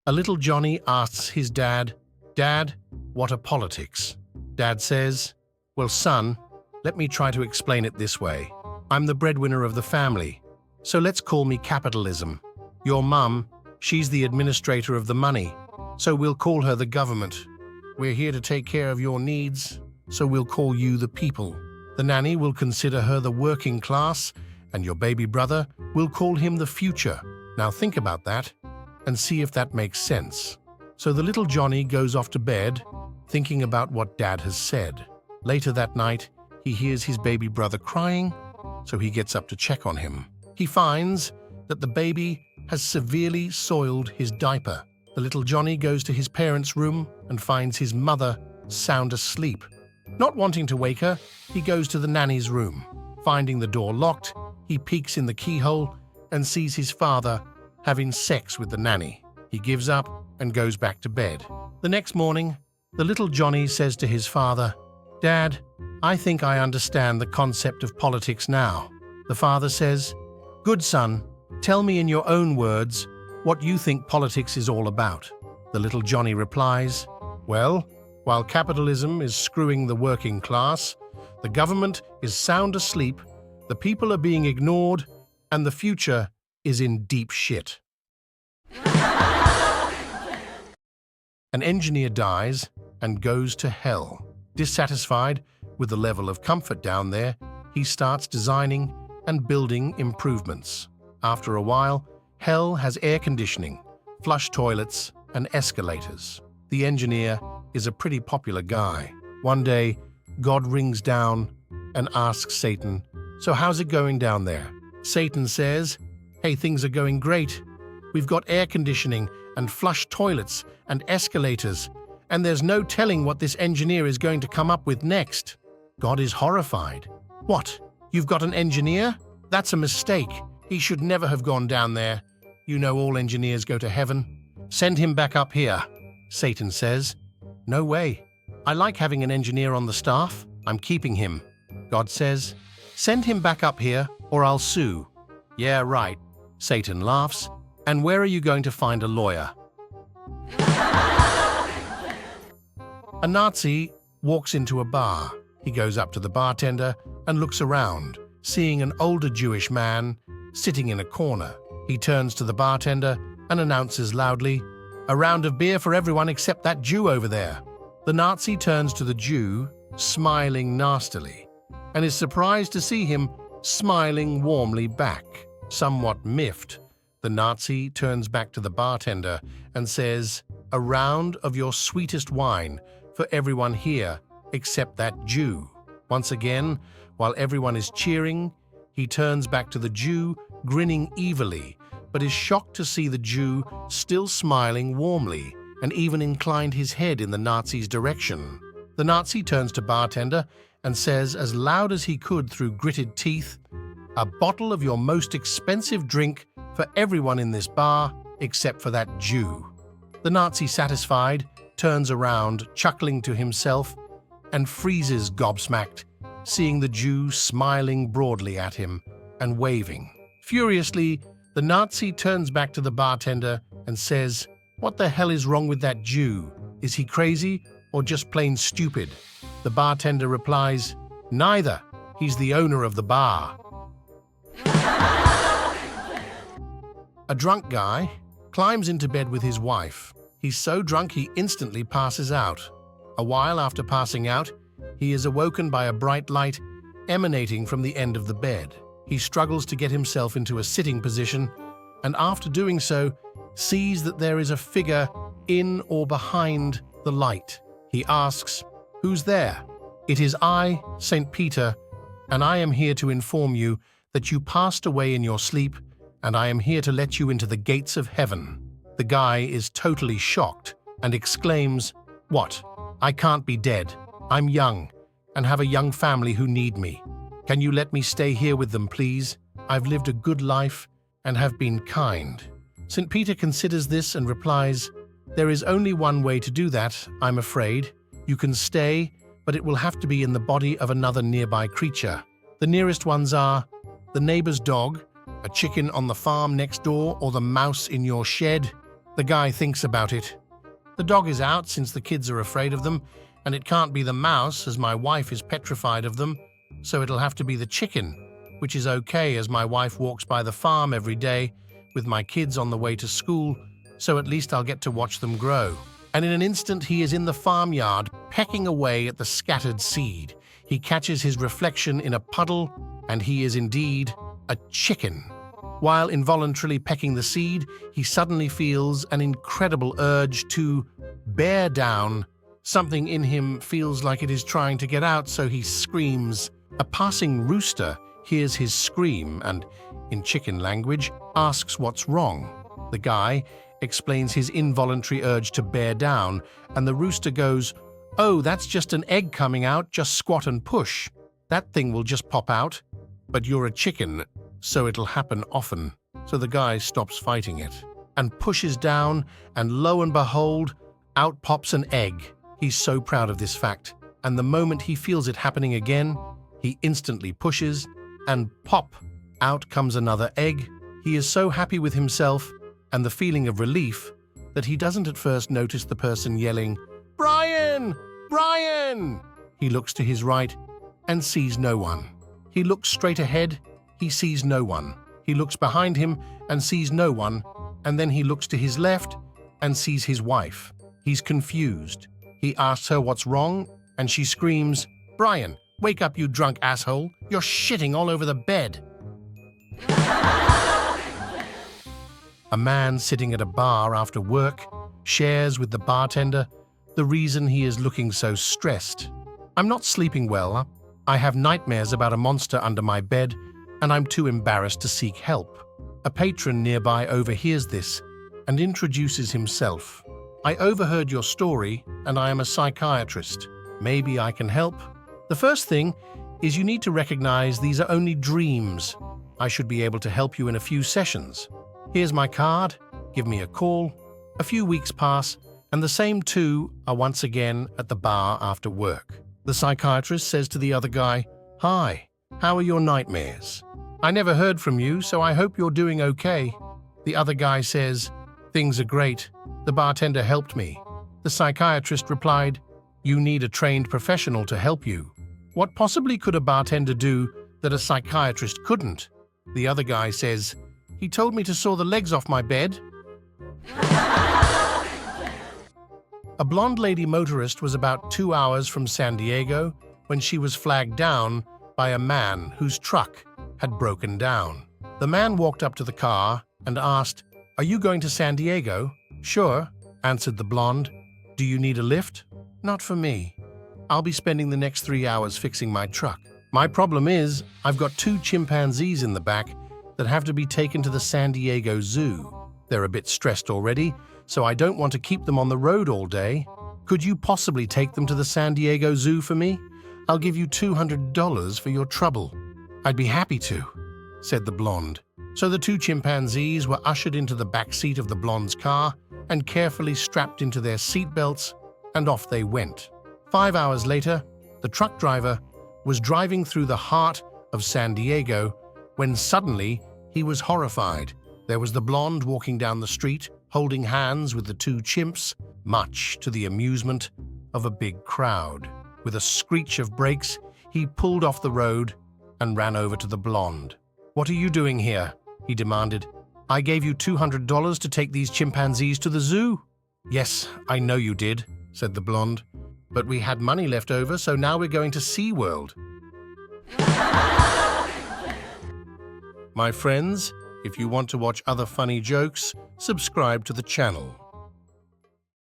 A little Johnny asks his dad, "Dad, what are politics?" Dad says, "Well, son, let me try to explain it this way. I'm the breadwinner of the family, so let's call me capitalism. Your mum, she's the administrator of the money, so we'll call her the government. We're here to take care of your needs, so we'll call you the people. The nanny will consider her the working class, and your baby brother will call him the future. Now think about that and see if that makes sense." So the little Johnny goes off to bed, thinking about what Dad has said. Later that night, he hears his baby brother crying, so he gets up to check on him. He finds that the baby has severely soiled his diaper. The little Johnny goes to his parents' room and finds his mother sound asleep. Not wanting to wake her, he goes to the nanny's room. Finding the door locked, he peeks in the keyhole and sees his father having sex with the nanny. He gives up and goes back to bed. The next morning, the little Johnny says to his father, "Dad, I think I understand the concept of politics now." The father says, "Good son, tell me in your own words what you think politics is all about." The little Johnny replies, "Well, while capitalism is screwing the working class, the government is sound asleep, the people are being ignored, and the future is in deep shit." An engineer dies and goes to hell. Dissatisfied with the level of comfort down there, he starts designing and building improvements. After a while, hell has air conditioning, flush toilets, and escalators. The engineer is a pretty popular guy. One day, God rings down and asks Satan, "So how's it going down there?" Satan says, "Hey, things are going great. We've got air conditioning and flush toilets and escalators, and there's no telling what this engineer is going to come up with next." God is horrified. "What? You've got an engineer? That's a mistake. He should never have gone down there. You know all engineers go to heaven. Send him back up here." Satan says, "No way. I like having an engineer on the staff. I'm keeping him." God says, "Send him back up here or I'll sue." "Yeah, right." Satan laughs. "And where are you going to find a lawyer?" A Nazi walks into a bar. He goes up to the bartender and looks around, seeing an older Jewish man sitting in a corner. He turns to the bartender and announces loudly, "A round of beer for everyone except that Jew over there." The Nazi turns to the Jew, smiling nastily, and is surprised to see him smiling warmly back. Somewhat miffed, the Nazi turns back to the bartender and says, "A round of your sweetest wine for everyone here except that Jew." Once again, while everyone is cheering, he turns back to the Jew, grinning evilly, but is shocked to see the Jew still smiling warmly and even inclined his head in the Nazi's direction. The Nazi turns to bartender and says as loud as he could through gritted teeth, "A bottle of your most expensive drink for everyone in this bar except for that Jew." The Nazi, satisfied, turns around, chuckling to himself, and freezes gobsmacked, seeing the Jew smiling broadly at him and waving. Furiously, the Nazi turns back to the bartender and says, "What the hell is wrong with that Jew? Is he crazy or just plain stupid?" The bartender replies, "Neither. He's the owner of the bar." A drunk guy climbs into bed with his wife. He's so drunk he instantly passes out. A while after passing out, he is awoken by a bright light emanating from the end of the bed. He struggles to get himself into a sitting position, and after doing so, sees that there is a figure in or behind the light. He asks, "Who's there?" "It is I, St. Peter, and I am here to inform you that you passed away in your sleep, and I am here to let you into the gates of heaven." The guy is totally shocked and exclaims, "What? I can't be dead. I'm young and have a young family who need me. Can you let me stay here with them, please? I've lived a good life and have been kind." St. Peter considers this and replies, "There is only one way to do that, I'm afraid. You can stay, but it will have to be in the body of another nearby creature. The nearest ones are the neighbor's dog A chicken on the farm next door or the mouse in your shed? The guy thinks about it. The dog is out since the kids are afraid of them, and it can't be the mouse as my wife is petrified of them, so it'll have to be the chicken, which is okay as my wife walks by the farm every day with my kids on the way to school, so at least I'll get to watch them grow. And in an instant he is in the farmyard, pecking away at the scattered seed. He catches his reflection in a puddle, and he is indeed a chicken. While involuntarily pecking the seed, he suddenly feels an incredible urge to bear down. Something in him feels like it is trying to get out, so he screams. A passing rooster hears his scream and, in chicken language, asks what's wrong. The guy explains his involuntary urge to bear down, and the rooster goes, "Oh, that's just an egg coming out, just squat and push. That thing will just pop out. But you're a chicken, so it'll happen often." So the guy stops fighting it and pushes down, and lo and behold, out pops an egg. He's so proud of this fact, and the moment he feels it happening again, he instantly pushes, and pop, out comes another egg. He is so happy with himself and the feeling of relief that he doesn't at first notice the person yelling, "Brian! Brian!" He looks to his right and sees no one. He looks straight ahead, he sees no one. He looks behind him and sees no one, and then he looks to his left and sees his wife. He's confused. He asks her what's wrong, and she screams, "Brian, wake up, you drunk asshole. You're shitting all over the bed." A man sitting at a bar after work shares with the bartender the reason he is looking so stressed. "I'm not sleeping well. I have nightmares about a monster under my bed, and I'm too embarrassed to seek help." A patron nearby overhears this and introduces himself. "I overheard your story, and I am a psychiatrist. Maybe I can help. The first thing is you need to recognize these are only dreams. I should be able to help you in a few sessions. Here's my card. Give me a call." A few weeks pass, and the same two are once again at the bar after work. The psychiatrist says to the other guy, "Hi, how are your nightmares? I never heard from you, so I hope you're doing okay." The other guy says, "Things are great. The bartender helped me." The psychiatrist replied, "You need a trained professional to help you. What possibly could a bartender do that a psychiatrist couldn't?" The other guy says, "He told me to saw the legs off my bed." A blonde lady motorist was about 2 hours from San Diego when she was flagged down by a man whose truck had broken down. The man walked up to the car and asked, "Are you going to San Diego?" "Sure," answered the blonde. "Do you need a lift?" "Not for me. I'll be spending the next 3 hours fixing my truck. My problem is I've got 2 chimpanzees in the back that have to be taken to the San Diego Zoo. They're a bit stressed already, so I don't want to keep them on the road all day. Could you possibly take them to the San Diego Zoo for me? I'll give you $200 for your trouble." "I'd be happy to," said the blonde. So the 2 chimpanzees were ushered into the back seat of the blonde's car and carefully strapped into their seatbelts, and off they went. 5 hours later, the truck driver was driving through the heart of San Diego when suddenly he was horrified. There was the blonde walking down the street, holding hands with the 2 chimps, much to the amusement of a big crowd. With a screech of brakes, he pulled off the road and ran over to the blonde. "What are you doing here?" he demanded. "I gave you $200 to take these chimpanzees to the zoo." "Yes, I know you did," said the blonde. "But we had money left over, so now we're going to SeaWorld." My friends, if you want to watch other funny jokes, subscribe to the channel.